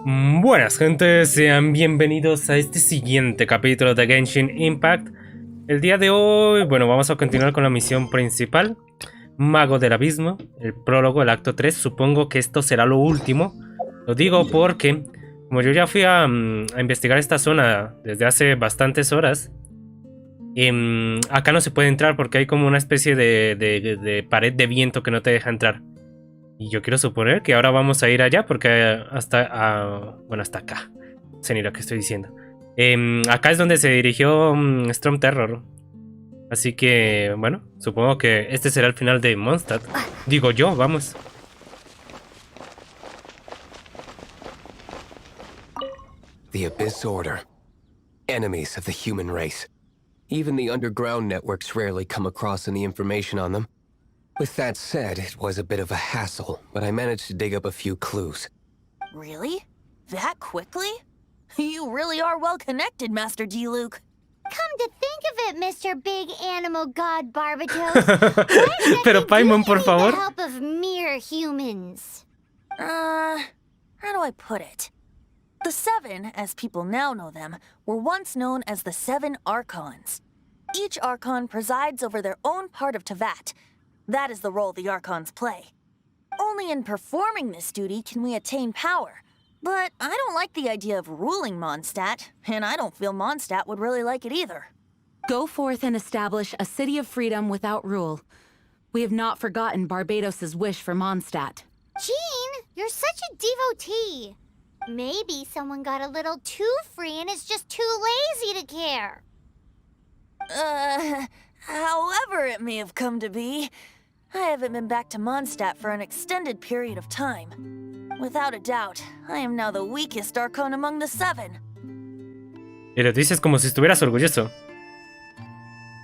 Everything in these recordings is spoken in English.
Buenas gente, sean bienvenidos a este siguiente capítulo de Genshin Impact. El día de hoy, bueno, vamos a continuar con la misión principal, Mago del Abismo, el prólogo, el acto 3. Supongo que esto será lo último. Lo digo porque, como yo ya fui a investigar esta zona desde hace bastantes horas, acá no se puede entrar porque hay como una especie de pared de viento que no te deja entrar. Y yo quiero suponer que ahora vamos a ir allá porque bueno, hasta acá. No sé ni lo que estoy diciendo. Acá es donde se dirigió Storm Terror. Así que, bueno, supongo que este será el final de Mondstadt. Digo yo, vamos. The Abyss Order. Enemies of the human race. Even the underground networks rarely come across any information on them. With that said, it was a bit of a hassle, but I managed to dig up a few clues. Really? That quickly? You really are well connected, Master D. Luke. Come to think of it, Mr. Big Animal God Barbatos. Pero Paimon, por favor. The help of mere humans. How do I put it? The Seven, as people now know them, were once known as the Seven Archons. Each Archon presides over their own part of Teyvat. That is the role the Archons play. Only in performing this duty can we attain power. But I don't like the idea of ruling Mondstadt, and I don't feel Mondstadt would really like it either. Go forth and establish a city of freedom without rule. We have not forgotten Barbados' wish for Mondstadt. Jean, you're such a devotee. Maybe someone got a little too free and is just too lazy to care. However it may have come to be, I haven't been back to Mondstadt for an extended period of time. Without a doubt, I am now the weakest Archon among the Seven. Y lo dices como si estuvieras orgulloso.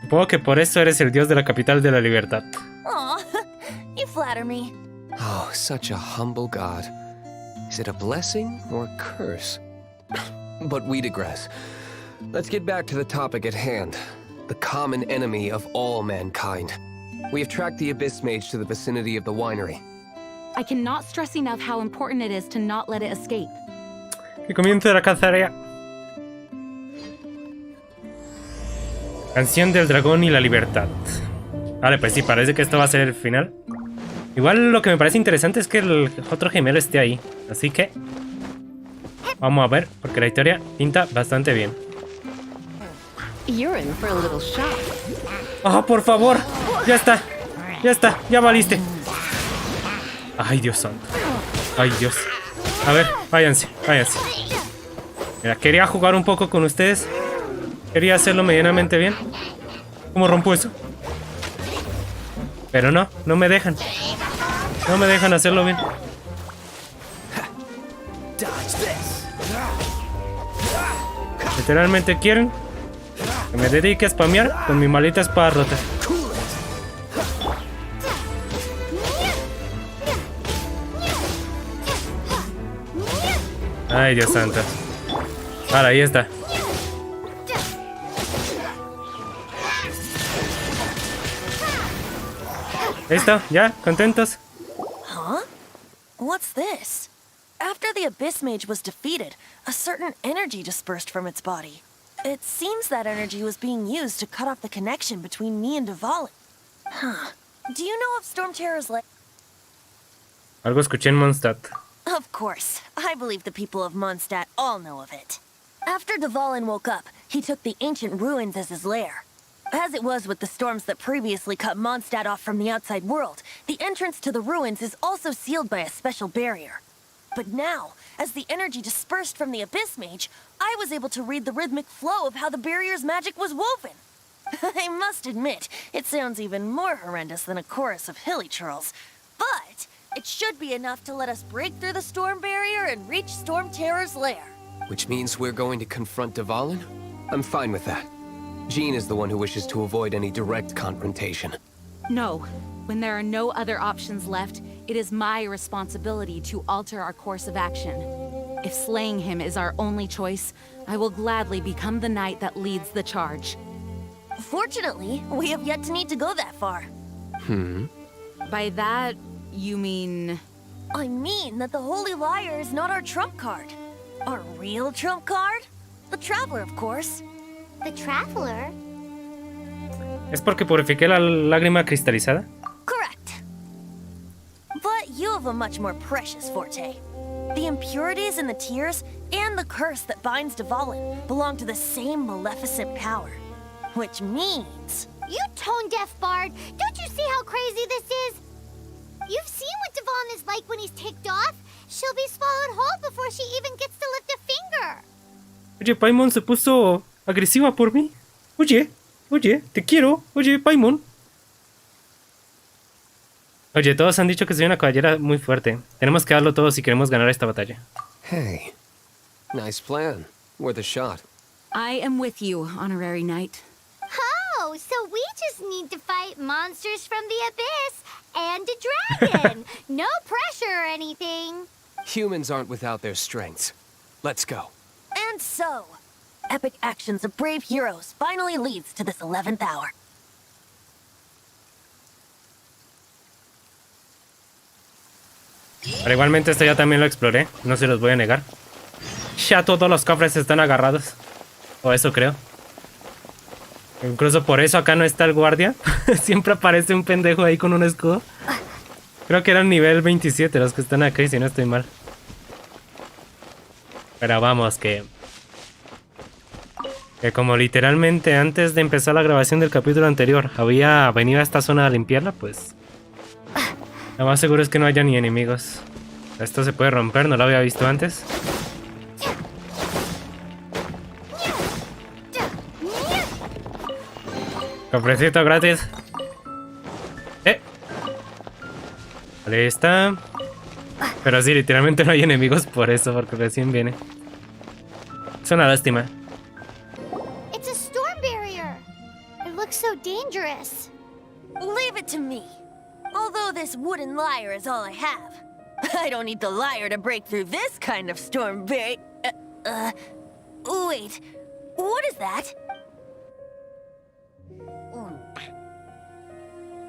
Supongo que por eso eres el dios de la capital de la libertad. Aw, you flatter me. Oh, such a humble god. Is it a blessing or a curse? But we digress. Let's get back to the topic at hand. The common enemy of all mankind. We have tracked the Abyss Mage to the vicinity of the winery. I cannot stress enough how important it is to not let it escape. Que comience la cacería. Canción del dragón y la libertad. Vale, pues sí, parece que esto va a ser el final. Igual lo que me parece interesante es que el otro gemelo esté ahí. Así que vamos a ver, porque la historia pinta bastante bien. You're in for a little shock. ¡Oh, por favor! Ya está, ya valiste. Ay, Dios santo. Ay, Dios. A ver, váyanse. Mira, quería jugar un poco con ustedes. Quería hacerlo medianamente bien. ¿Cómo rompo eso? Pero no me dejan. No me dejan hacerlo bien. Literalmente quieren que me dedique a spamear con mi malita espada rota. Ay, Dios santo. Vale, ahí está. ¿Listo? ¿Ya? ¿Contentos? Huh? What's this? After the Abyss Mage was defeated, a certain energy dispersed from its body. It seems that energy was being used to cut off the connection between me and Dvalin. Huh. Do you know of Storm Terror's Algo escuché en Mondstadt. Of course. I believe the people of Mondstadt all know of it. After Dvalin woke up, he took the ancient ruins as his lair. As it was with the storms that previously cut Mondstadt off from the outside world, the entrance to the ruins is also sealed by a special barrier. But now, as the energy dispersed from the Abyss Mage, I was able to read the rhythmic flow of how the barrier's magic was woven. I must admit, it sounds even more horrendous than a chorus of hilly churls. But it should be enough to let us break through the storm barrier and reach Storm Terror's lair. Which means we're going to confront Dvalin? I'm fine with that. Jean is the one who wishes to avoid any direct confrontation. No. When there are no other options left, it is my responsibility to alter our course of action. If slaying him is our only choice, I will gladly become the knight that leads the charge. Fortunately, we have yet to need to go that far. By that, you mean... I mean that the Holy Liar is not our trump card. Our real trump card? The Traveler, of course. The Traveler? ¿Es porque purifiqué la lágrima cristalizada? Correct. But you have a much more precious forte. The impurities in the tears and the curse that binds Dvalin belong to the same maleficent power. Which means... You tone-deaf bard! Don't you see how crazy this is? You've seen what Dvalin is like when he's ticked off. She'll be swallowed whole before she even gets to lift a finger. Oye, Paimon se puso agresiva por mí. Oye, te quiero. Oye, Paimon. Oye, todos han dicho que soy una caballera muy fuerte. Tenemos que darlo todo si queremos ganar esta batalla. Hey, nice plan. Worth a shot. I am with you, honorary knight. Oh, so we just need to fight monsters from the abyss and a dragon. No pressure or anything. Humans aren't without their strengths. Let's go. And so, epic actions of brave heroes finally leads to this 11th hour. Pero igualmente esto ya también lo exploré, no se los voy a negar. Ya todos los cofres están agarrados. O eso creo. Incluso por eso acá no está el guardia. Siempre aparece un pendejo ahí con un escudo. Creo que eran nivel 27 los que están acá, y si no estoy mal. Pero vamos, que como literalmente antes de empezar la grabación del capítulo anterior había venido a esta zona a limpiarla, pues lo más seguro es que no haya ni enemigos. Esto se puede romper, no lo había visto antes. Cofrecito gratis. Vale, está. Pero sí, literalmente no hay enemigos por eso, porque recién viene. Es una lástima. It's a storm barrier. It looks so dangerous. Leave it to me. Although this wooden lyre is all I have. I don't need the lyre to break through this kind of storm barrier. Wait. What is that?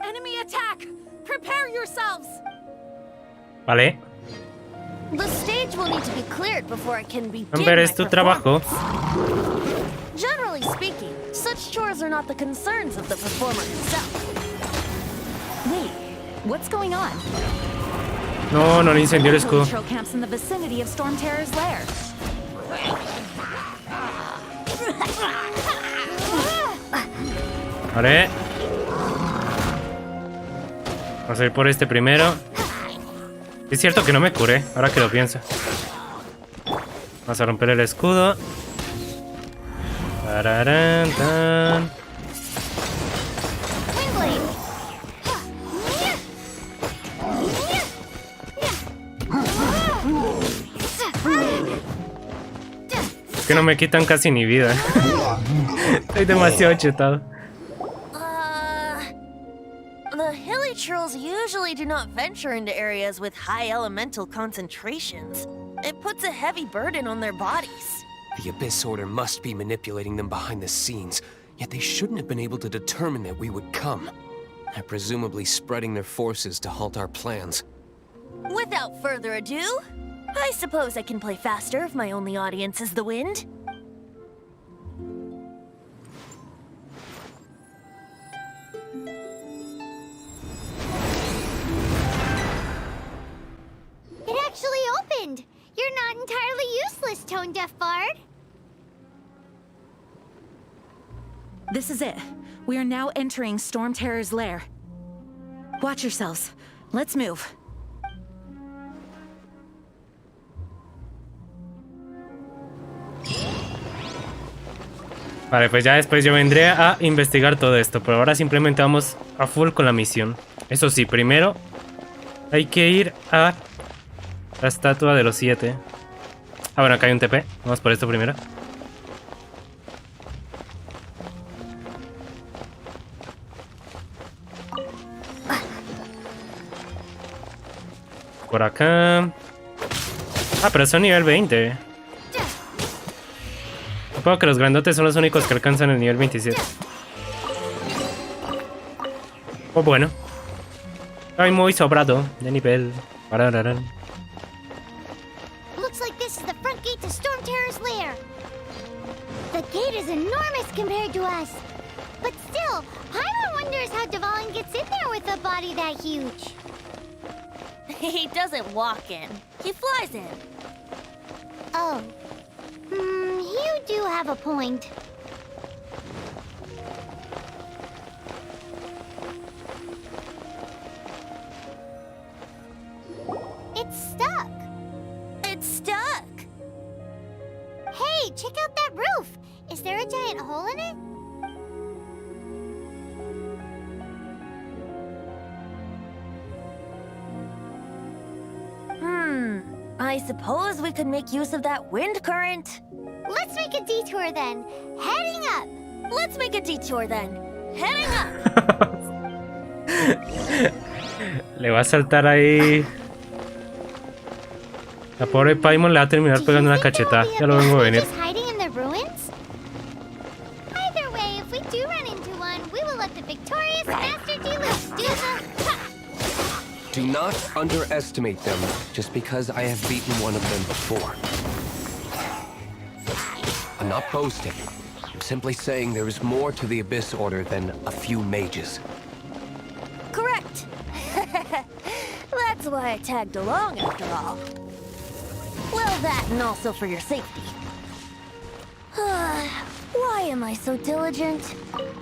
Enemy attack! Prepare yourselves! Vale. The stage will need to be cleared before I can begin Amber, my es tu trabajo. performance. Generally speaking, such chores are not the concerns of the performer himself. Wait, what's going on? No, no le incendió el escudo. Patrol camps in the vicinity of Storm Terror's lair. Vale. Vamos a ir por este primero. Es cierto que no me curé, ahora que lo pienso. Vamos a romper el escudo. Tararán, tan. Es que no me quitan casi ni vida. Estoy demasiado chetado. The hilly trolls usually do not venture into areas with high elemental concentrations. It puts a heavy burden on their bodies. The Abyss Order must be manipulating them behind the scenes, yet they shouldn't have been able to determine that we would come. They're presumably spreading their forces to halt our plans. Without further ado, I suppose I can play faster if my only audience is the wind. It actually opened! You're not entirely useless, tone-deaf bard. This is it. We are now entering Storm Terror's lair. Watch yourselves. Let's move. Vale, pues ya después yo vendré a investigar todo esto. Pero ahora simplemente vamos a full con la misión. Eso sí, primero hay que ir a la estatua de los 7. Ah, bueno, acá hay un TP. Vamos por esto primero. Por acá. Ah, pero son nivel 20. Supongo que los grandotes son los únicos que alcanzan el nivel 27. Oh, bueno. Estoy muy sobrado de nivel. Looks like this is the front gate to the Storm Terror's lair. The gate is enormous compared to us. But still, Paimon wonders how Dvalin gets in there with a body that huge. He doesn't walk in. He flies in. Oh. You do have a point. It's stuck. It's stuck. Hey, check out that roof. Is there a giant hole in it? I suppose we could make use of that wind current. Let's make a detour then. Heading up. Let's make a detour then. Heading up. Le va a saltar ahí. La pobre Paimon le va a terminar pegando una cachetada. Ya lo vengo a venir. Just hiding in the ruins? Either way, if we do run into one, we will let the victorious Master Deluxe do the... Do not underestimate them just because I have beaten one of them before. I'm not boasting. I'm simply saying there is more to the Abyss Order than a few mages. Correct. That's why I tagged along after all. Well, that and also for your safety. Why am I so diligent?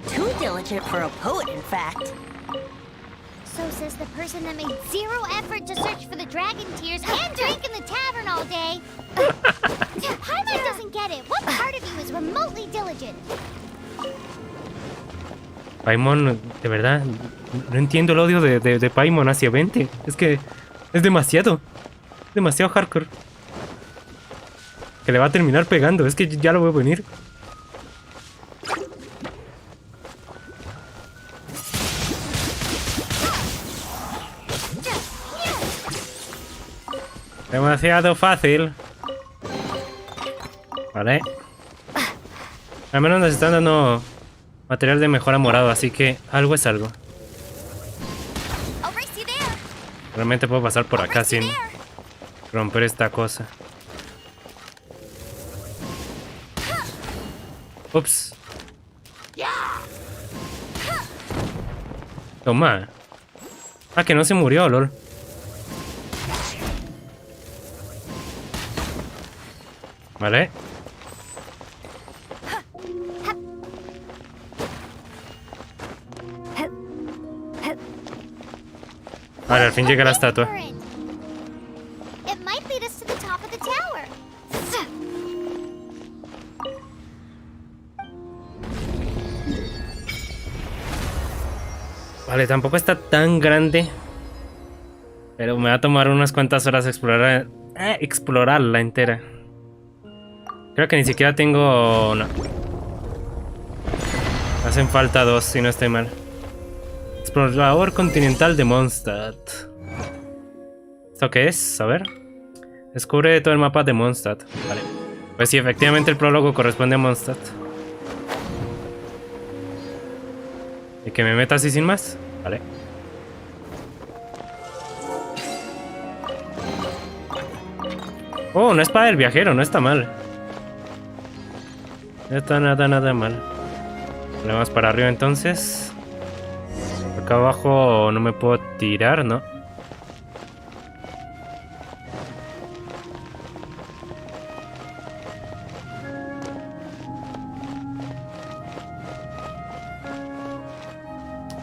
Too diligent for a poet, in fact. So says the person that made zero effort to search for the dragon tears and drink in the tavern all day. Paimon doesn't get it. What part of you is remotely diligent? Paimon, de verdad, no entiendo el odio de Paimon hacia 20. Es que es demasiado hardcore. Que le va a terminar pegando, es que ya lo veo venir. Demasiado fácil. Vale. Al menos nos están dando material de mejora morado, así que algo es algo. Realmente puedo pasar por acá sin romper esta cosa. Ups. Toma. Ah, que no se murió, lol. Vale. Vale, al fin llega la estatua. It might lead us to the top of the tower. Vale, tampoco está tan grande. Pero me va a tomar unas cuantas horas explorarla entera. Creo que ni siquiera tengo... No. Hacen falta 2, si no estoy mal. Explorador continental de Mondstadt. ¿Esto qué es? A ver. Descubre todo el mapa de Mondstadt. Vale. Pues sí, efectivamente el prólogo corresponde a Mondstadt. ¿Y que me meta así sin más? Vale. Oh, una espada del viajero, no está mal. No está nada mal. Vamos para arriba entonces. Acá abajo no me puedo tirar, ¿no?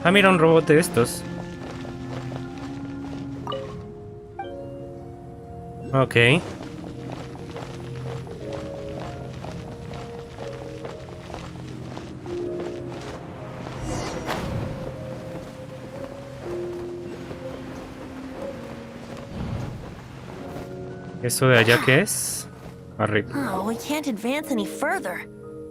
Ah, mira, un robot de estos. Ok. ¿Eso de allá qué es? Arriba. Oh, we can't advance any further.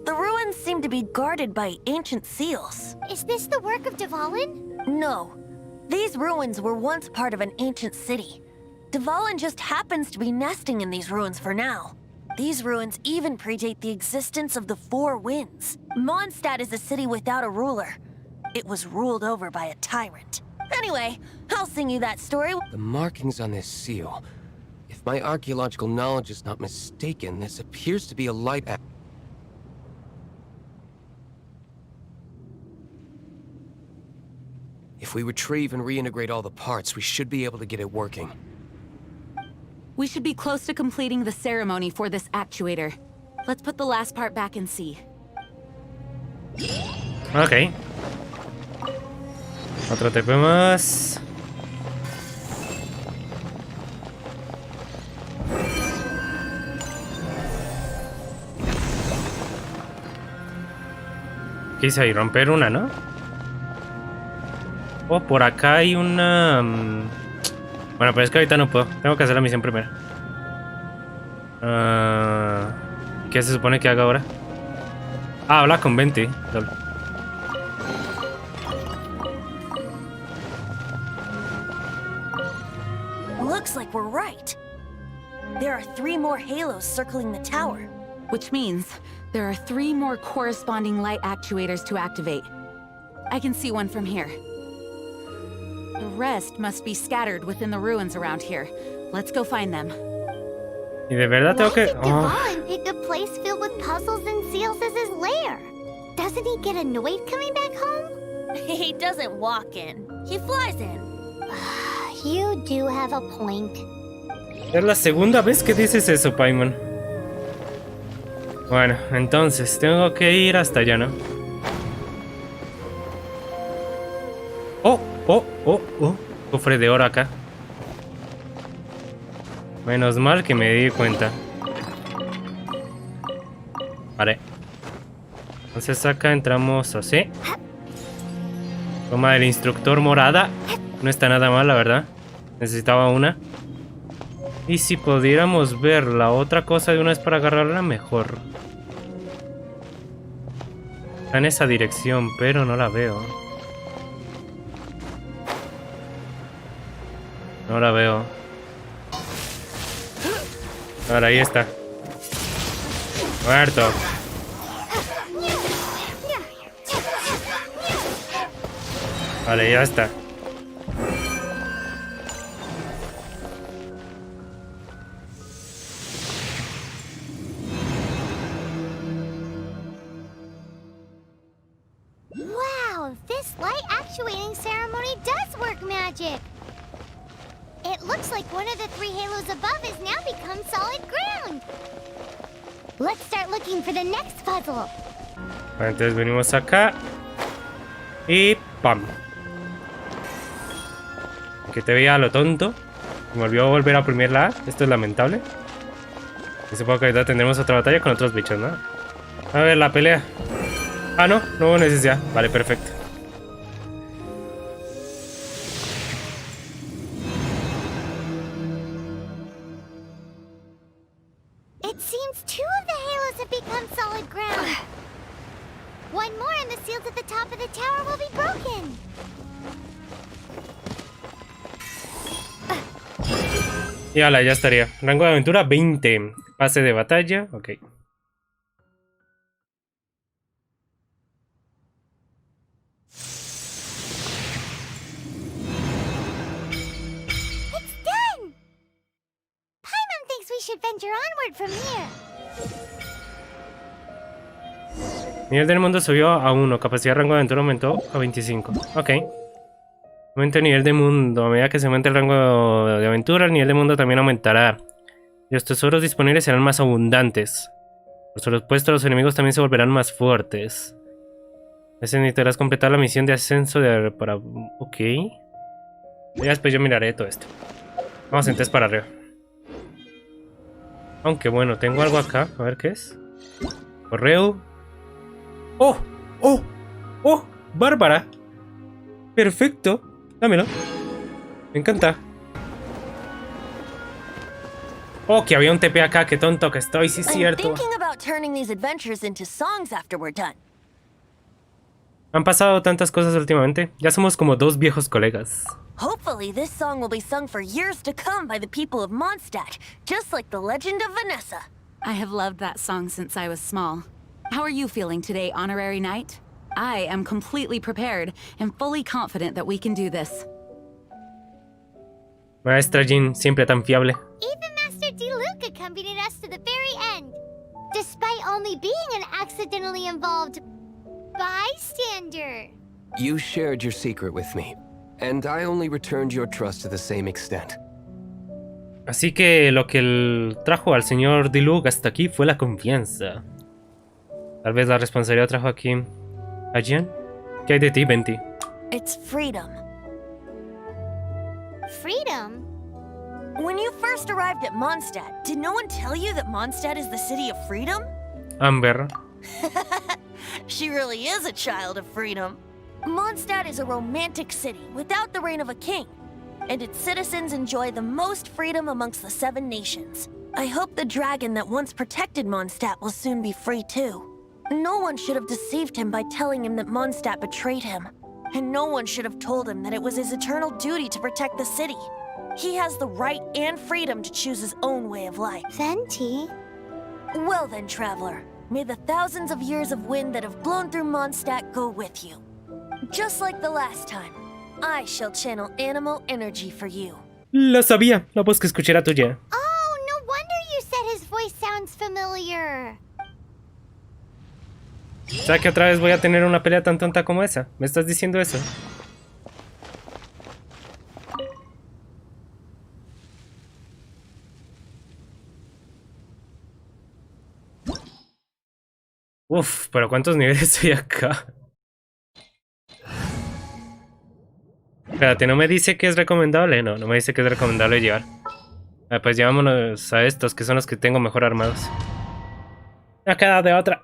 The ruins seem to be guarded by ancient seals. Is this the work of Dvalin? No. These ruins were once part of an ancient city. Dvalin just happens to be nesting in these ruins for now. These ruins even predate the existence of the Four Winds. Mondstadt is a city without a ruler. It was ruled over by a tyrant. Anyway, I'll sing you that story. The markings on this seal. If If my archaeological knowledge is not mistaken, this appears to be a light act. If we retrieve and reintegrate all the parts, we should be able to get it working. We should be close to completing the ceremony for this actuator. Let's put the last part back and see. Ok. Otro TP más. Quise ahí romper una, ¿no? Oh, por acá hay una... Bueno, pero es que ahorita no puedo. Tengo que hacer la misión primero. ¿Qué se supone que haga ahora? Ah, habla con 20. Looks like we're right. There are 3 more halos circling the tower. Which means there are 3 more corresponding light actuators to activate. I can see one from here. The rest must be scattered within the ruins around here. Let's go find them. Y de verdad tengo que... Why did Duvall pick a place filled with puzzles and seals as his lair? Doesn't he get annoyed coming back home? He doesn't walk in. He flies in. You do have a point. Es la segunda vez que dices eso, Paimon. Bueno, entonces tengo que ir hasta allá, ¿no? Cofre de oro acá. Menos mal que me di cuenta. Vale. Entonces acá entramos así. Toma del instructor morada. No está nada mal, la verdad. Necesitaba una. Y si pudiéramos ver la otra cosa de una vez para agarrarla, mejor. Está en esa dirección, pero no la veo. No la veo. Ahora, ahí está. Muerto. Vale, ya está. Wow, this light actuating ceremony does work magic. It looks like one of the 3 halos above has now become solid ground. Let's start looking for the next puzzle. Bueno, entonces venimos acá. Y ¡pam! Que te veía a lo tonto. Me volvió a volver a oprimir la A. Esto es lamentable. Y supongo que ahorita tendremos otra batalla con otros bichos, ¿no? A ver, la pelea. Ah, no, no hubo necesidad. Vale, perfecto. It seems 2 of the halos have become solid ground. One more and the seals at the top of the tower will be broken. Y ala, ya estaría. Rango de aventura 20. Pase de batalla. Ok. It's done! Paimon thinks we should venture onward from here. Nivel del mundo subió a 1. Capacidad de rango de aventura aumentó a 25. Ok. Aumenta el nivel de mundo. A medida que se aumente el rango de aventura, el nivel de mundo también aumentará. Y los tesoros disponibles serán más abundantes. Por supuesto, los enemigos también se volverán más fuertes. Necesitarás completar la misión de ascenso para... Ok. Ya después yo miraré todo esto. Vamos entonces para arriba. Aunque bueno, tengo algo acá. A ver qué es. Correo. ¡Oh! ¡Oh! ¡Oh! ¡Bárbara! Perfecto. Dámelo. Me encanta. Oh, que había un TP acá. Qué tonto que estoy. Sí, es cierto. thinking about turning these adventures into songs after we're done. Han pasado tantas cosas últimamente. Ya somos como 2 viejos colegas. Hopefully this song will be sung for years to come by the people of Mondstadt, just like the legend of Vanessa. I have loved that song since I was small. How are you feeling today, Honorary Knight? I am completely prepared and fully confident that we can do this. Maestra Jean, siempre tan fiable. Even Master accompanied us to the very end, despite only being an accidentally involved bystander. You shared your secret with me, and I only returned your trust to the same extent. Así que lo que trajo al señor Diluc hasta aquí fue la confianza. Tal vez la responsabilidad trajo aquí a Jen. ¿Qué hay de ti, Venti? It's freedom. Freedom? When you first arrived at Mondstadt, did no one tell you that Mondstadt is the city of freedom? Amber. She really is a child of freedom. Mondstadt is a romantic city without the reign of a king, and its citizens enjoy the most freedom amongst the 7 nations. I hope the dragon that once protected Mondstadt will soon be free too. No one should have deceived him by telling him that Mondstadt betrayed him, and no one should have told him that it was his eternal duty to protect the city. He has the right and freedom to choose his own way of life. Venti? Well then, traveler, may the thousands of years of wind that have blown through Mondstadt go with you. Just like the last time, I shall channel animal energy for you. Lo sabía, la voz que escuché era tuya. Oh, no wonder you said his voice sounds familiar. O sea que otra vez voy a tener una pelea tan tonta como esa. ¿Me estás diciendo eso? Uf, pero ¿cuántos niveles hay acá? Espérate, ¿no me dice que es recomendable? No, no me dice que es recomendable llevar. Pues llevámonos a estos, que son los que tengo mejor armados. Ya queda de otra.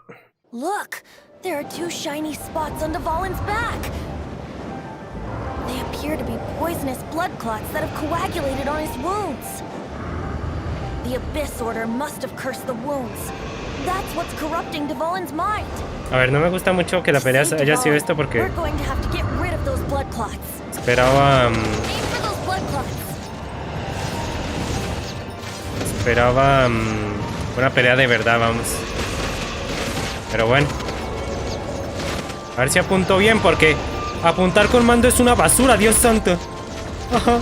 Look, there are 2 shiny spots on Dvalin's back. They appear to be poisonous blood clots that have coagulated on his wounds. The Abyss Order must have cursed the wounds. That's what's corrupting Dvalin's mind. A ver, no me gusta mucho que la pelea haya sido esto porque We're going to have to get rid of those blood clots. esperaba Aim for those blood clots. esperaba una pelea de verdad, vamos. Pero bueno, a ver si apunto bien, porque apuntar con mando es una basura, Dios santo. Ajá.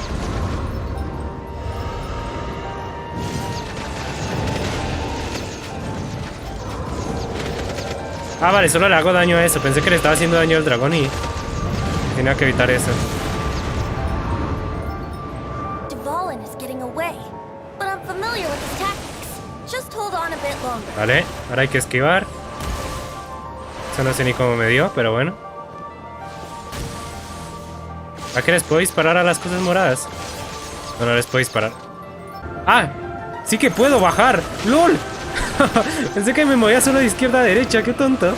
Ah, vale, solo le hago daño a eso. Pensé que le estaba haciendo daño al dragón y tenía que evitar eso. Dvalin is getting away, but I'm familiar with his tactics. Just hold on a bit longer. Vale, ahora hay que esquivar. Eso no sé ni cómo me dio, pero bueno. ¿A qué les puedo disparar a las cosas moradas? No, no les puedo disparar. ¡Ah! ¡Sí que puedo bajar! ¡Lol! Pensé que me movía solo de izquierda a derecha, qué tonto.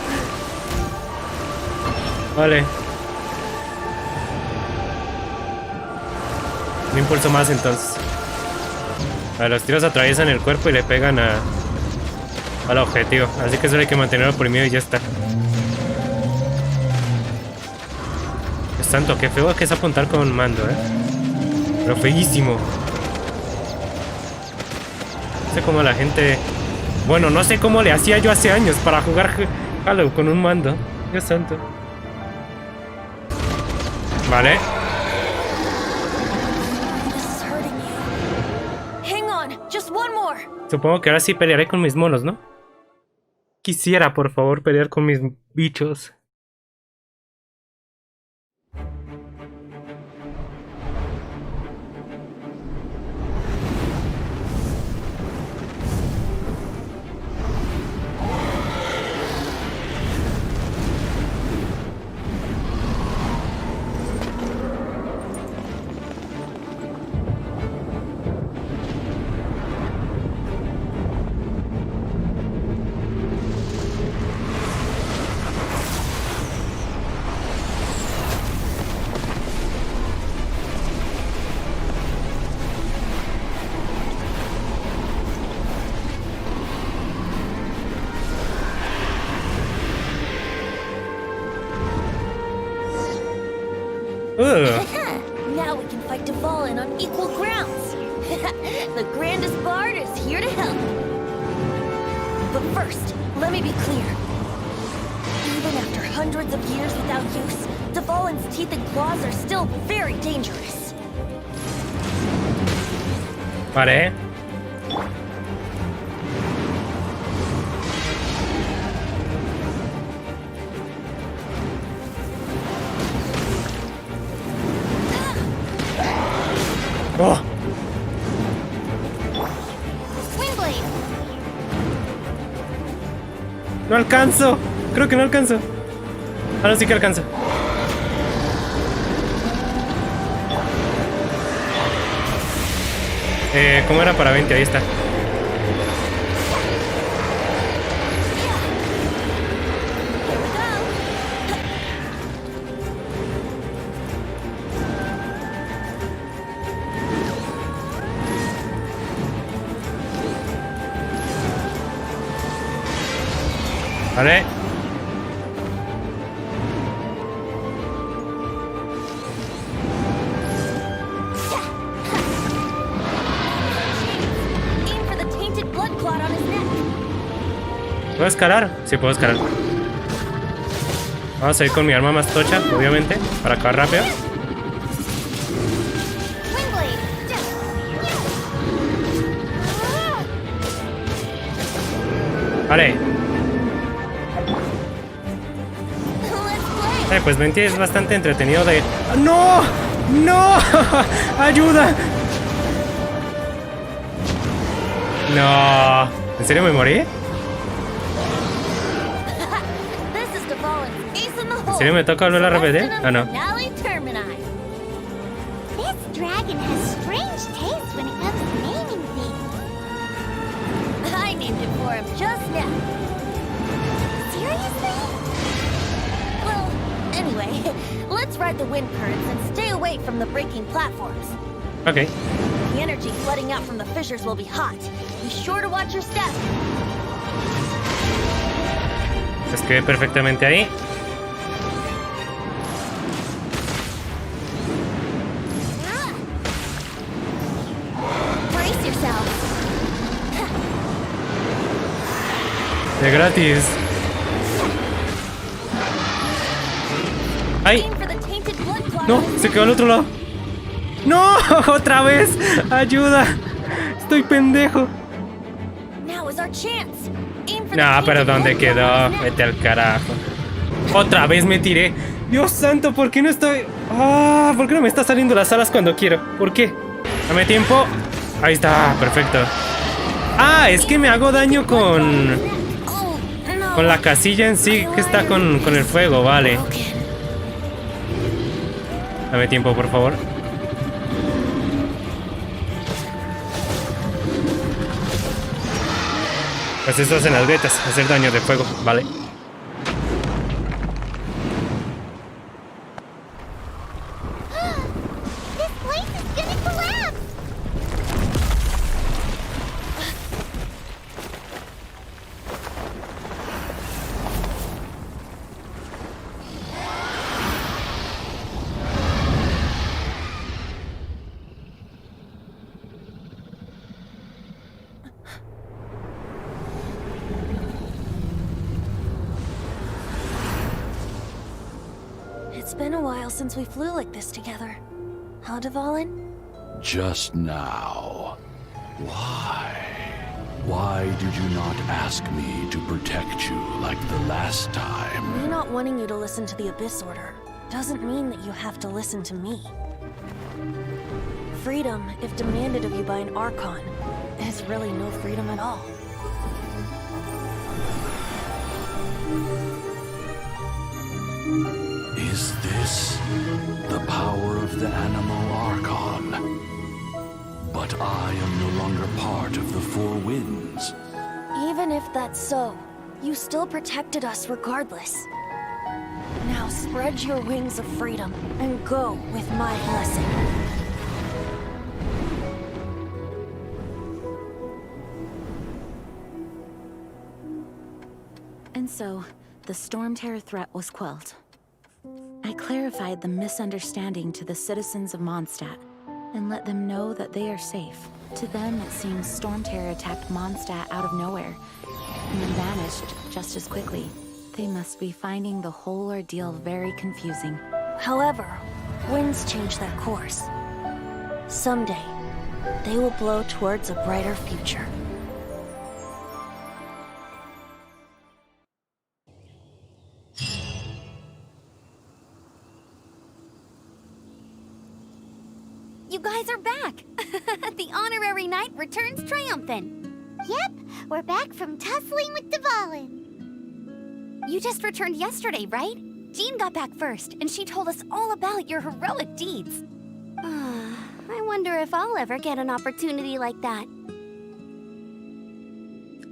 Vale. Un impulso más entonces. A los tiros atraviesan el cuerpo y le pegan al objetivo. Así que solo hay que mantenerlo oprimido y ya está. Es tanto, qué feo que es apuntar con mando, Pero feísimo. No sé cómo la gente... Bueno, no sé cómo le hacía yo hace años para jugar Halo con un mando. Dios santo. Vale. Supongo que ahora sí pelearé con mis monos, ¿no? Quisiera, por favor, pelear con mis bichos. Now we can fight Dvalin on equal grounds. The grandest bard is here to help. But first, let me be clear. Even after hundreds of years without use, Dvalin's teeth and claws are still very dangerous. Vale. No alcanzo. Creo que no alcanzo. Ahora sí que alcanzo. ¿Cómo era para 20? Ahí está. Vale. ¿Puedo escalar? Sí, puedo escalar. Vamos a ir con mi arma más tocha, obviamente, para acabar rápido. Vale. Pues 20 es bastante entretenido de... ¡No! ¡No! ¡Ayuda! No. ¿En serio me morí? ¿En serio me toca volver a repetir? Ah, no. This dragon has strange taste when it comes to naming things. I named it for him just now. Seriously? Well, anyway, let's ride the wind currents and stay away from the breaking platforms. Ok. The energy flooding out from the fissures will be hot. Be sure to watch your step. Escribe perfectamente ahí. Brace yourself. De gratis. ¡Ay! Aim for the tainted blood clot. ¡No! Se quedó al otro lado. ¡No! ¡Otra vez! ¡Ayuda! Estoy pendejo. Now is our chance. Aim for the No, tainted pero ¿dónde blood clot quedó? on his neck. Vete al carajo. Otra vez me tiré. Dios santo, ¿por qué no estoy...? Ah, ¿por qué no me está saliendo las alas cuando quiero? ¿Por qué? Dame tiempo. Ahí está, perfecto. Ah, es que me hago daño con... Oh, no. Con la casilla en sí que está con el fuego, vale. Okay. Dame tiempo, por favor. Pues eso hacen las betas, hacer daño de fuego, vale. This place is gonna collapse! It's been a while since we flew like this together. Huh, Dvalin? Just now. Why? Why did you not ask me to protect you like the last time? Me not wanting you to listen to the Abyss Order doesn't mean that you have to listen to me. Freedom, if demanded of you by an Archon, is really no freedom at all. Is this the power of the animal Archon? But I am no longer part of the Four Winds. Even if that's so, you still protected us regardless. Now spread your wings of freedom and go with my blessing. And so, the Storm Terror threat was quelled. I clarified the misunderstanding to the citizens of Mondstadt, and let them know that they are safe. To them, it seems Storm Terror attacked Mondstadt out of nowhere, and then vanished just as quickly. They must be finding the whole ordeal very confusing. However, winds change their course. Someday, they will blow towards a brighter future. You guys are back! The honorary knight returns triumphant. Yep, we're back from tussling with Dvalin. You just returned yesterday, right? Jean got back first, and she told us all about your heroic deeds. I wonder if I'll ever get an opportunity like that.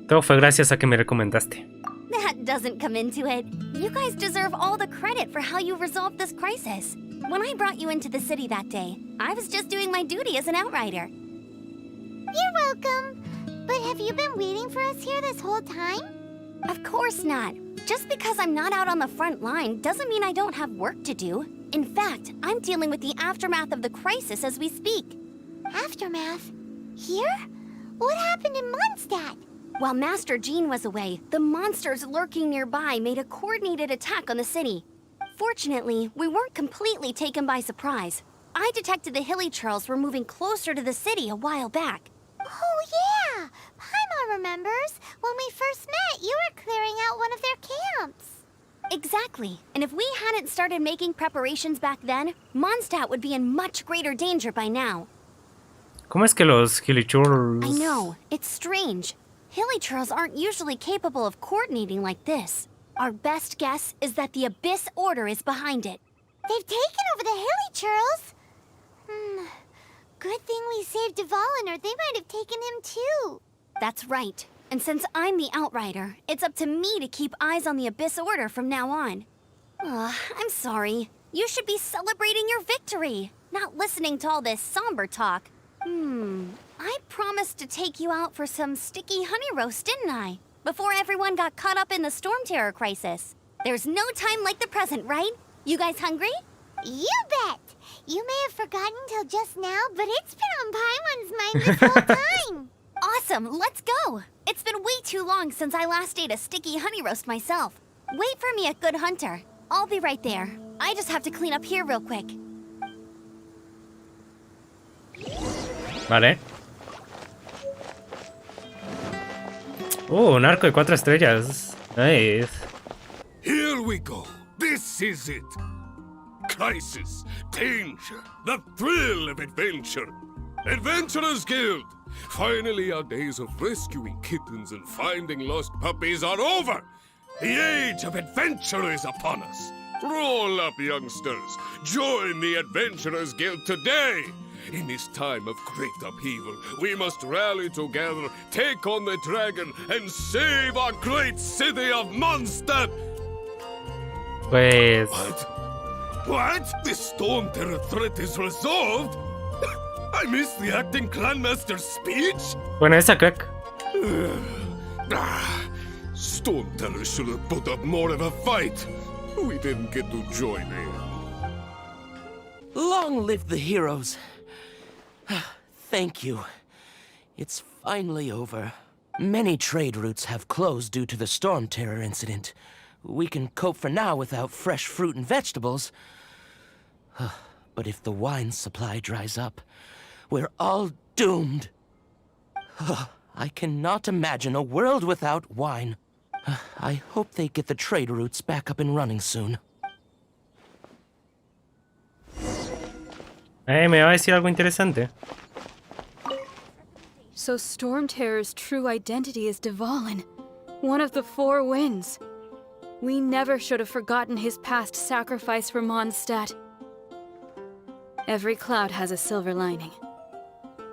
Todo fue gracias a que me recomendaste. That doesn't come into it. You guys deserve all the credit for how you resolved this crisis. When I brought you into the city that day, I was just doing my duty as an outrider. You're welcome. But have you been waiting for us here this whole time? Of course not. Just because I'm not out on the front line doesn't mean I don't have work to do. In fact, I'm dealing with the aftermath of the crisis as we speak. Aftermath? Here? What happened in Mondstadt? While Master Jean was away, the monsters lurking nearby made a coordinated attack on the city. Fortunately, we weren't completely taken by surprise. I detected the Hilly Churls were moving closer to the city a while back. Oh, yeah! Paimon remembers. When we first met, you were clearing out one of their camps. Exactly. And if we hadn't started making preparations back then, Mondstadt would be in much greater danger by now. ¿Cómo es que los Hilichurls... I know. It's strange. Hilly Churls aren't usually capable of coordinating like this. Our best guess is that the Abyss Order is behind it. They've taken over the Hilly Churls? Good thing we saved Dvalin, or they might have taken him too. That's right. And since I'm the Outrider, it's up to me to keep eyes on the Abyss Order from now on. I'm sorry. You should be celebrating your victory, not listening to all this somber talk. I promised to take you out for some sticky honey roast, didn't I? Before everyone got caught up in the Storm Terror crisis. There's no time like the present, right? You guys hungry? You bet! You may have forgotten till just now, but it's been on Paimon's mind this whole time. Awesome, let's go! It's been way too long since I last ate a sticky honey roast myself. Wait for me at Good Hunter. I'll be right there. I just have to clean up here real quick. Vale. Un arco de 4 estrellas. Nice. Here we go. This is it. Crisis, danger, the thrill of adventure. Adventurers Guild. Finally, our days of rescuing kittens and finding lost puppies are over. The age of adventure is upon us. Roll up, youngsters. Join the Adventurers Guild today. In this time of great upheaval, we must rally together, take on the dragon, and save our great city of Mondstadt! Pues... What? The Storm Terror threat is resolved? I missed the acting clanmaster's speech? Bueno, esa crack. Storm Terror should have put up more of a fight. We didn't get to join in. Long live the heroes. Thank you. It's finally over. Many trade routes have closed due to the Storm Terror incident. We can cope for now without fresh fruit and vegetables. But if the wine supply dries up, we're all doomed. I cannot imagine a world without wine. I hope they get the trade routes back up and running soon. Me va a decir algo interesante. So Storm Terror's true identity is Dvalin, one of the Four Winds. We never should have forgotten his past sacrifice for Mondstadt. Every cloud has a silver lining.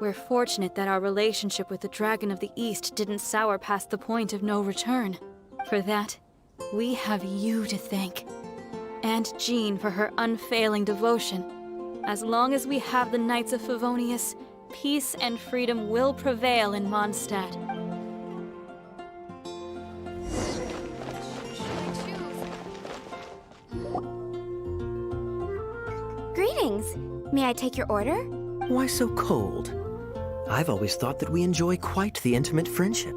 We're fortunate that our relationship with the Dragon of the East didn't sour past the point of no return. For that, we have you to thank. And Jean for her unfailing devotion. As long as we have the Knights of Favonius, peace and freedom will prevail in Mondstadt. Greetings. May I take your order? Why so cold? I've always thought that we enjoy quite the intimate friendship.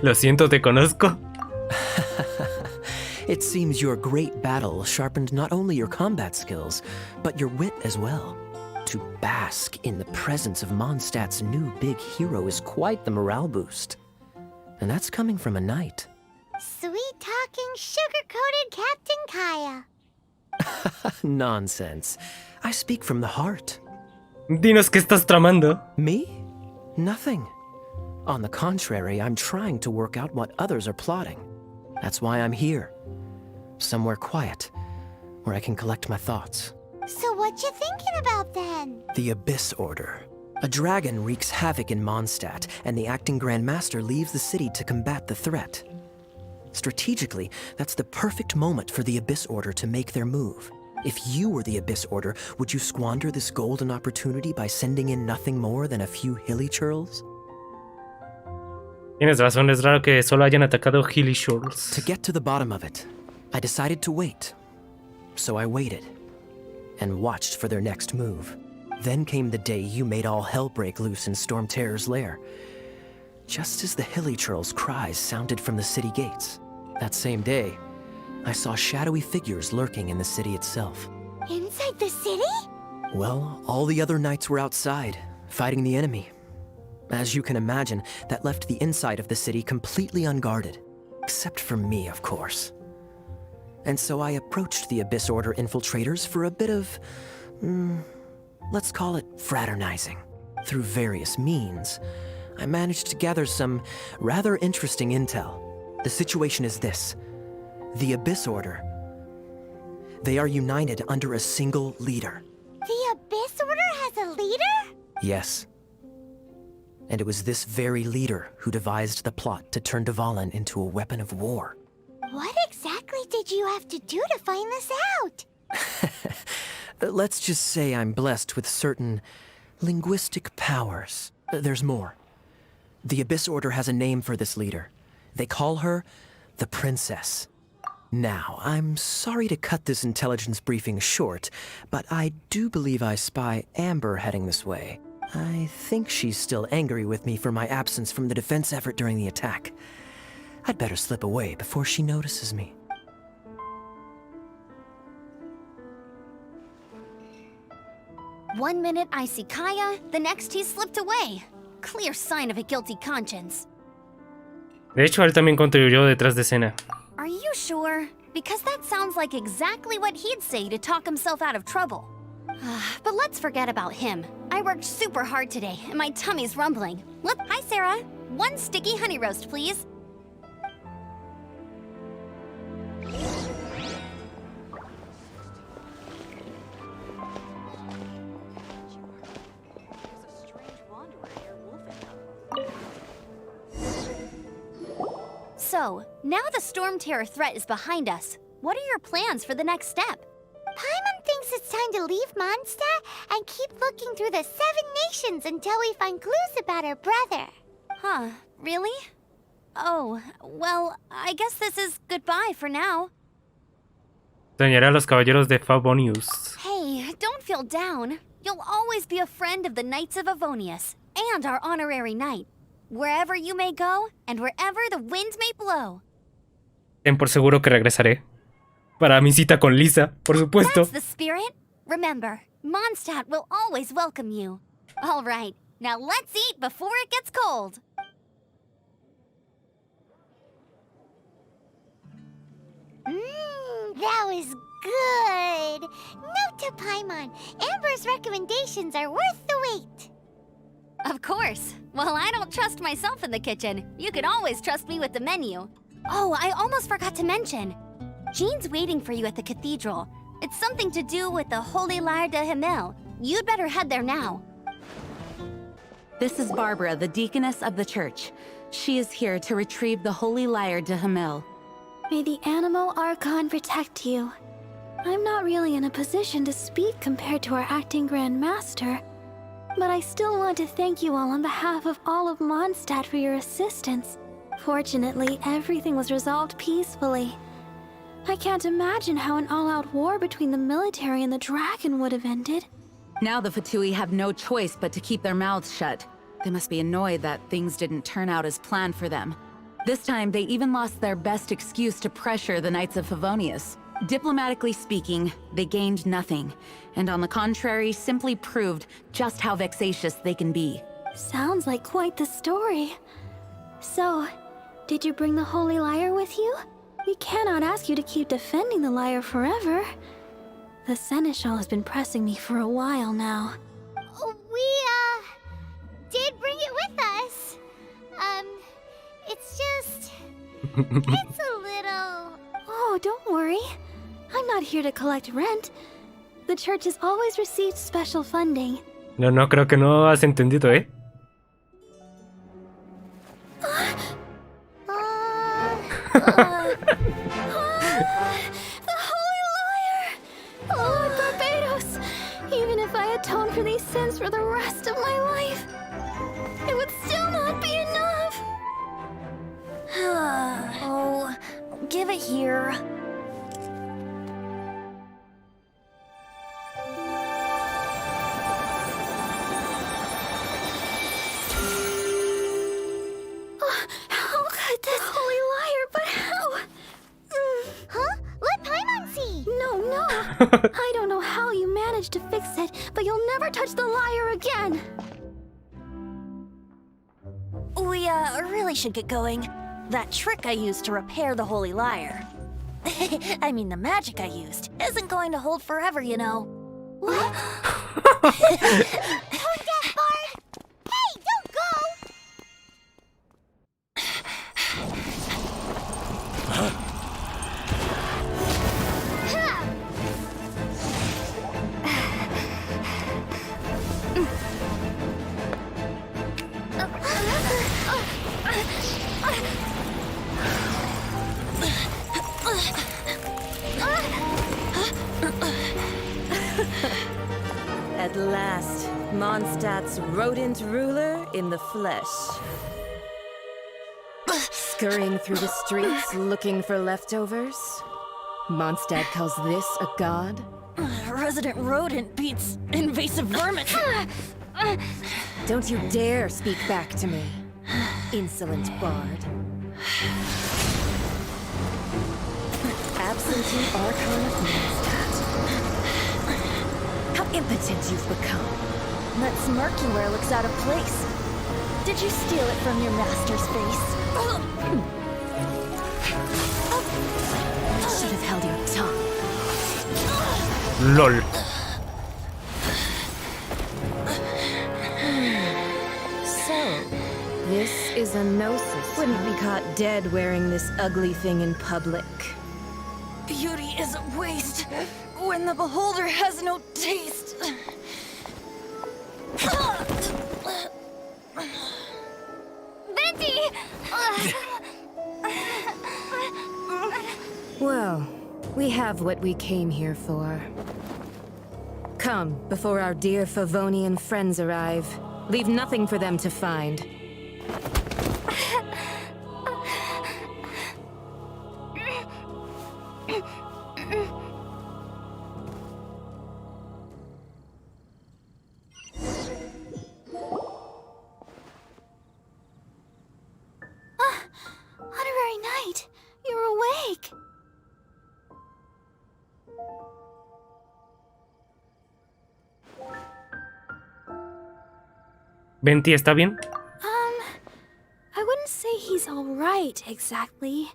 Lo siento, te conozco. It seems your great battle sharpened not only your combat skills, but your wit as well. To bask in the presence of Mondstadt's new big hero is quite the morale boost. And that's coming from a knight. Sweet-talking, sugar-coated Captain Kaya. Nonsense. I speak from the heart. Dinos qué estás tramando. Me? Nothing. On the contrary, I'm trying to work out what others are plotting. That's why I'm here. Somewhere quiet, where I can collect my thoughts. So what you thinking about then? The Abyss Order. A dragon wreaks havoc in Mondstadt, and the acting Grand Master leaves the city to combat the threat. Strategically, that's the perfect moment for the Abyss Order to make their move. If you were the Abyss Order, would you squander this golden opportunity by sending in nothing more than a few hilly churls? Tienes razón, es raro que solo hayan atacado Hilly Shores. To get to the bottom of it, I decided to wait. So I waited, and watched for their next move. Then came the day you made all hell break loose in Storm Terror's lair. Just as the hilly churls' cries sounded from the city gates. That same day, I saw shadowy figures lurking in the city itself. Inside the city? Well, all the other knights were outside, fighting the enemy. As you can imagine, that left the inside of the city completely unguarded. Except for me, of course. And so I approached the Abyss Order infiltrators for a bit of... let's call it fraternizing. Through various means, I managed to gather some rather interesting intel. The situation is this. The Abyss Order. They are united under a single leader. The Abyss Order has a leader? Yes. And it was this very leader who devised the plot to turn Dvalin into a weapon of war. What exactly did you have to do to find this out? Let's just say I'm blessed with certain linguistic powers. There's more. The Abyss Order has a name for this leader. They call her the Princess. Now, I'm sorry to cut this intelligence briefing short, but I do believe I spy Amber heading this way. I think she's still angry with me for my absence from the defense effort during the attack. I'd better slip away before she notices me. One minute I see Kaya, the next he's slipped away. Clear sign of a guilty conscience. De hecho, él también contribuyó detrás de escena. Are you sure? Because that sounds like exactly what he'd say to talk himself out of trouble. But let's forget about him. I worked super hard today, and my tummy's rumbling. Hi, Sarah. One sticky honey roast, please. So, now the Storm Terror threat is behind us. What are your plans for the next step? Paimon thinks it's time to leave Mondstadt and keep looking through the 7 nations until we find clues about her brother. Huh, really? Oh, well, I guess this is goodbye for now. Extrañaré a los caballeros de Favonius. Hey, don't feel down. You'll always be a friend of the Knights of Avonius, and our honorary knight. Wherever you may go, and wherever the winds may blow. Ten por seguro que regresaré. Para mi cita con Lisa, por supuesto. That's the spirit. Remember, Mondstadt will always welcome you. All right, now let's eat before it gets cold. That was good. Note to Paimon, Amber's recommendations are worth the wait. Of course. Well, I don't trust myself in the kitchen. You can always trust me with the menu. Oh, I almost forgot to mention. Jean's waiting for you at the cathedral. It's something to do with the Holy Lyre de Himmel. You'd better head there now. This is Barbara, the deaconess of the church. She is here to retrieve the Holy Lyre de Himmel. May the Animo Archon protect you. I'm not really in a position to speak compared to our acting Grand Master, but I still want to thank you all on behalf of all of Mondstadt for your assistance. Fortunately, everything was resolved peacefully. I can't imagine how an all-out war between the military and the dragon would have ended. Now the Fatui have no choice but to keep their mouths shut. They must be annoyed that things didn't turn out as planned for them. This time, they even lost their best excuse to pressure the Knights of Favonius. Diplomatically speaking, they gained nothing, and on the contrary, simply proved just how vexatious they can be. Sounds like quite the story. So, did you bring the Holy Lyre with you? We cannot ask you to keep defending the lyre forever. The Seneschal has been pressing me for a while now. We, did bring it with us. It's just... it's a little... worry. I'm not here to collect rent. The church has always received special funding. No, creo que no has entendido, ¿eh? The Holy Liar! Lord Barbados! Even if I atone for these sins for the rest of my life, it would still not be enough! Oh, give it here. How could this Holy Liar, but how? Huh? Let Paimon see! No. I don't know how you managed to fix it, but you'll never touch the liar again! We, really should get going. That trick I used to repair the Holy Liar. I mean, the magic I used isn't going to hold forever, you know. What? Tone deaf, Bard! Hey, don't go! At last, Mondstadt's rodent ruler in the flesh. Scurrying through the streets looking for leftovers? Mondstadt calls this a god? Resident rodent beats invasive vermin. Don't you dare speak back to me, insolent bard. Absentee Archon of Mondstadt. How impotent you've become. That smirk you wear looks out of place. Did you steal it from your master's face? Should have held your tongue. LOL. So, this is a gnosis. Wouldn't be caught dead wearing this ugly thing in public. Beauty is a waste when the beholder has no taste. Venti! Well, we have what we came here for. Come, before our dear Favonian friends arrive. Leave nothing for them to find. Honorary Knight, you're awake! ¿Venti está bien? I wouldn't say he's alright, exactly.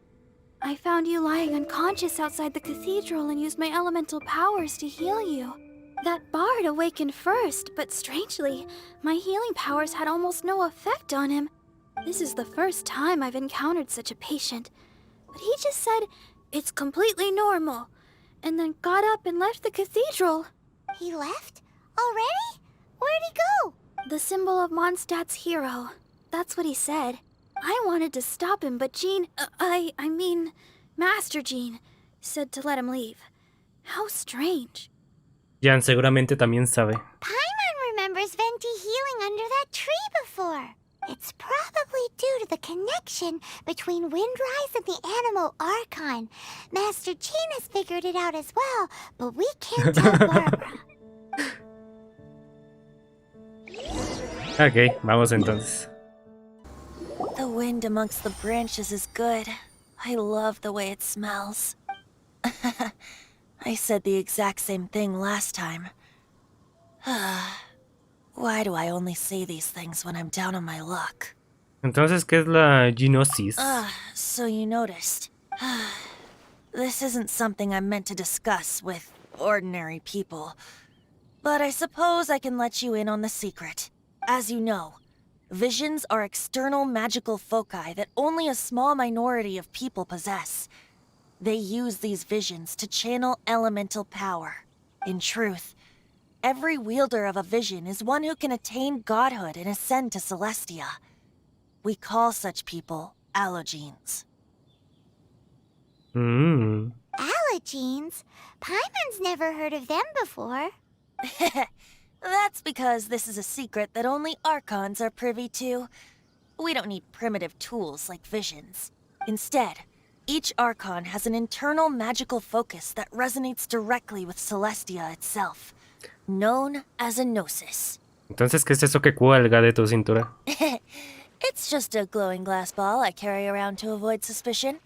I found you lying unconscious outside the cathedral and used my elemental powers to heal you. That bard awakened first, but strangely, my healing powers had almost no effect on him. This is the first time I've encountered such a patient. But he just said, it's completely normal, and then got up and left the cathedral. He left? Already? Where'd he go? The symbol of Mondstadt's hero. That's what he said. I wanted to stop him, but Jean, I mean, Master Jean, said to let him leave. How strange. Jan seguramente también sabe. Paimon remembers Venti healing under that tree before. It's probably due to the connection between Windrise and the Animal Archon. Master Jean has figured it out as well, but we can't tell Barbara. Ok, vamos entonces. The wind amongst the branches is good. I love the way it smells. I said the exact same thing last time. Why do I only say these things when I'm down on my luck? Entonces, ¿qué es la gnosis? So you noticed. This isn't something I'm meant to discuss with ordinary people. But I suppose I can let you in on the secret. As you know, visions are external magical foci that only a small minority of people possess. They use these visions to channel elemental power. In truth, every wielder of a vision is one who can attain godhood and ascend to Celestia. We call such people allogenes. Allogenes? Paimon's never heard of them before. That's because this is a secret that only Archons are privy to. We don't need primitive tools like visions. Instead, each Archon has an internal magical focus that resonates directly with Celestia itself, known as a gnosis. Entonces, ¿qué es eso que cuelga de tu cintura? It's just a glowing glass ball I carry around to avoid suspicion.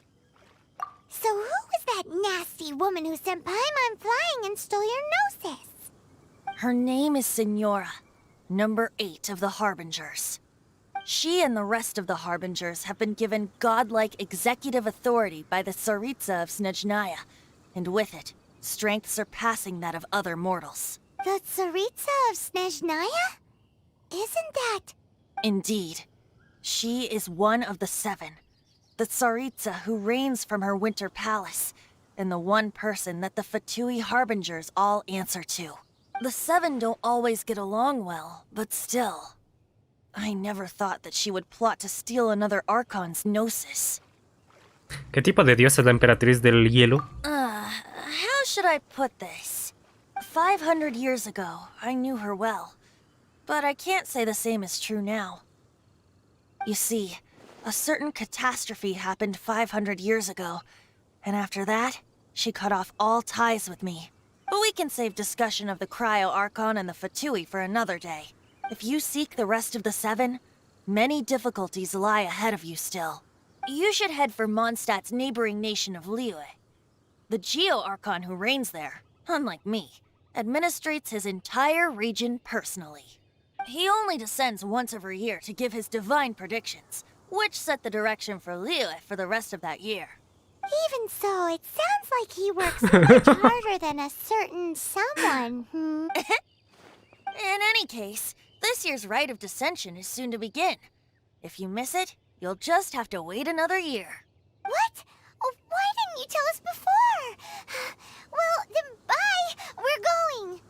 So who was that nasty woman who sent Paimon flying and stole your gnosis? Her name is Signora, number 8 of the Harbingers. She and the rest of the Harbingers have been given godlike executive authority by the Tsaritsa of Snezhnaya, and with it, strength surpassing that of other mortals. The Tsaritsa of Snezhnaya? Isn't that... Indeed. She is one of the 7, the Tsaritsa who reigns from her winter palace, and the one person that the Fatui Harbingers all answer to. The 7 don't always get along well, but still. I never thought that she would plot to steal another Archon's gnosis. ¿Qué tipo de diosa es la emperatriz del hielo? How should I put this? 500 years ago, I knew her well, but I can't say the same is true now. You see, a certain catastrophe happened 500 years ago, and after that, she cut off all ties with me. But we can save discussion of the Cryo Archon and the Fatui for another day. If you seek the rest of the 7, many difficulties lie ahead of you still. You should head for Mondstadt's neighboring nation of Liyue. The Geo Archon who reigns there, unlike me, administrates his entire region personally. He only descends once every year to give his divine predictions, which set the direction for Liyue for the rest of that year. Even so, it sounds like he works much harder than a certain someone. In any case, this year's Rite of Descension is soon to begin. If you miss it, you'll just have to wait another year. What? Oh, why didn't you tell us before? Well, then bye! We're going!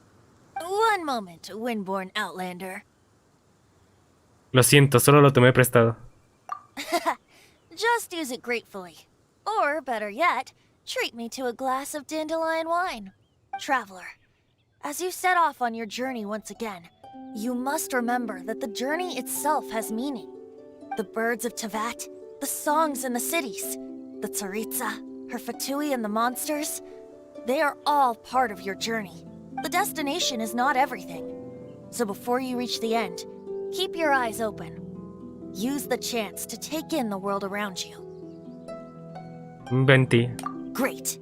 One moment, Windborn Outlander. Lo siento, solo lo tomé prestado. Just use it gratefully. Or, better yet, treat me to a glass of dandelion wine. Traveler, as you set off on your journey once again, you must remember that the journey itself has meaning. The birds of Tevat, the songs in the cities, the Tsaritsa, her Fatui and the monsters, they are all part of your journey. The destination is not everything. So before you reach the end, keep your eyes open. Use the chance to take in the world around you. 20. Great.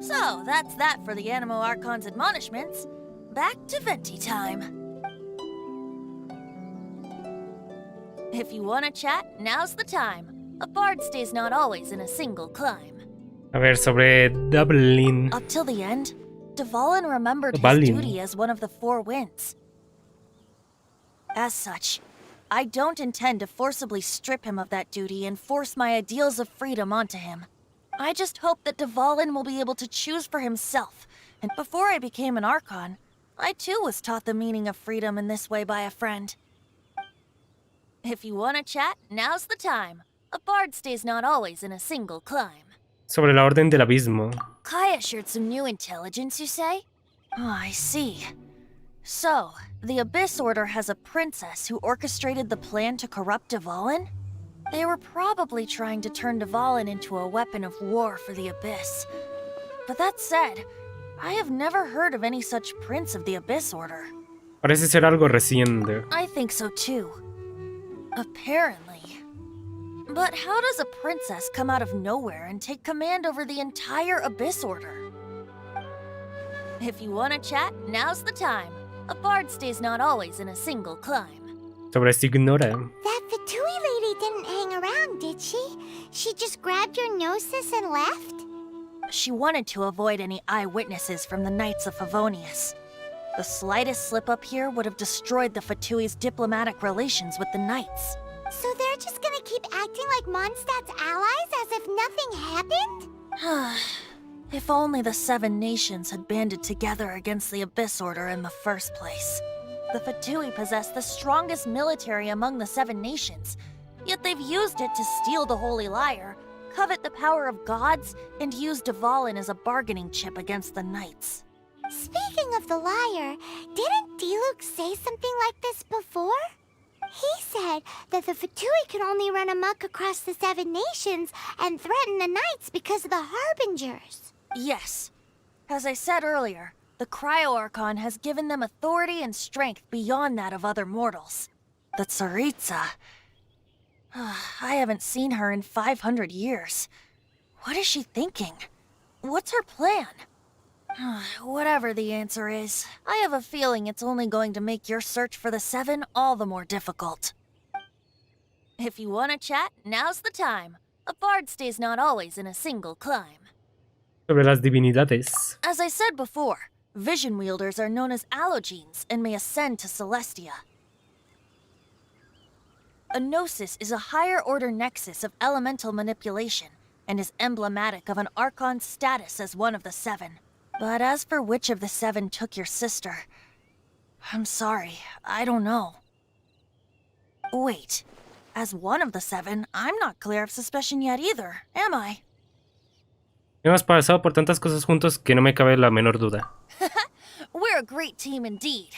So, that's that for the Animo Archon's admonishments. Back to Venti time. If you want to chat, now's the time. A bard stays not always in a single climb. A ver, sobre Dublin. Up till the end, Dvalin remembered his Dvalin. duty as one of the 4 winds. As such, I don't intend to forcibly strip him of that duty and force my ideals of freedom onto him. I just hope that Dvalin will be able to choose for himself, and before I became an Archon, I too was taught the meaning of freedom in this way by a friend. If you want to chat, now's the time. A bard stays not always in a single climb. Sobre la Orden del Abismo. Kaya shared some new intelligence, you say? Oh, I see. So, the Abyss Order has a princess who orchestrated the plan to corrupt Dvalin? They were probably trying to turn Dvalin into a weapon of war for the Abyss. But that said, I have never heard of any such prince of the Abyss Order. Parece ser algo reciente. I think so too. Apparently. But how does a princess come out of nowhere and take command over the entire Abyss Order? If you want to chat, now's the time. A bard stays not always in a single climb. Sobre Signora. That Fatui lady didn't hang around, did she? She just grabbed your gnosis and left? She wanted to avoid any eyewitnesses from the Knights of Favonius. The slightest slip-up here would have destroyed the Fatui's diplomatic relations with the Knights. So they're just gonna keep acting like Mondstadt's allies as if nothing happened? If only the 7 nations had banded together against the Abyss Order in the first place. The Fatui possess the strongest military among the 7 nations, yet they've used it to steal the Holy Lyre, covet the power of gods, and use Dvalin as a bargaining chip against the knights. Speaking of the lyre, didn't Diluc say something like this before? He said that the Fatui can only run amok across the 7 nations and threaten the knights because of the Harbingers. Yes. As I said earlier, the Cryo-Archon has given them authority and strength beyond that of other mortals. The Tsaritsa... I haven't seen her in 500 years. What is she thinking? What's her plan? Whatever the answer is, I have a feeling it's only going to make your search for the 7 all the more difficult. If you want to chat, now's the time. A bard stays not always in a single climb. Sobre las divinidades. As I said before, vision wielders are known as allogenes and may ascend to Celestia. A gnosis is a higher-order nexus of elemental manipulation and is emblematic of an Archon's status as one of the 7. But as for which of the 7 took your sister, I'm sorry, I don't know. Wait, as one of the 7, I'm not clear of suspicion yet either, am I? Hemos pasado por tantas cosas juntos que no me cabe la menor duda. We're a great team indeed.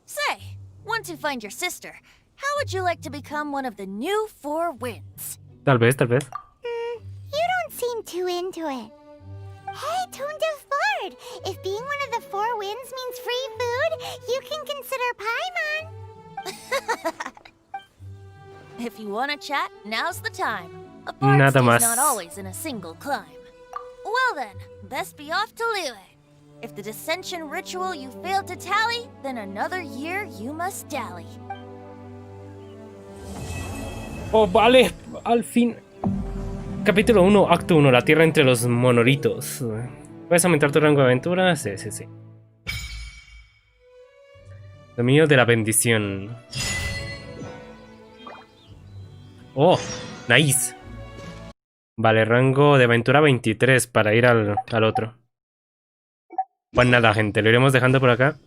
Say, once you find your sister, how would you like to become one of the new 4 winds? Tal vez, tal vez. You don't seem too into it. Hey, Tuned of Bard! If being one of the 4 winds means free food, you can consider Paimon. If you want to chat, now's the time. A bard Nada stays más. not always in a single climb. Well then, best be off to Liyue. If the dissension ritual you failed to tally, then another year you must dally. Oh, vale, al fin. Capítulo 1, acto 1, la tierra entre los monolitos. ¿Puedes aumentar tu rango de aventura? Sí, sí, sí. Dominio de la bendición. Oh, nice. Vale, rango de aventura 23 para ir al otro. Pues nada, gente, lo iremos dejando por acá.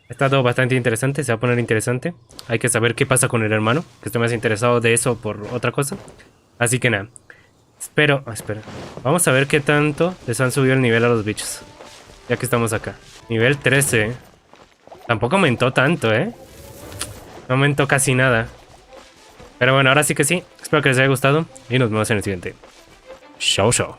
Está todo bastante interesante, se va a poner interesante. Hay que saber qué pasa con el hermano, que estoy más interesado de eso por otra cosa. Así que nada. Espera. Vamos a ver qué tanto les han subido el nivel a los bichos. Ya que estamos acá. Nivel 13. Tampoco aumentó tanto, ¿eh? No aumentó casi nada. Pero bueno, ahora sí que sí. Espero que les haya gustado y nos vemos en el siguiente. Chao, chao.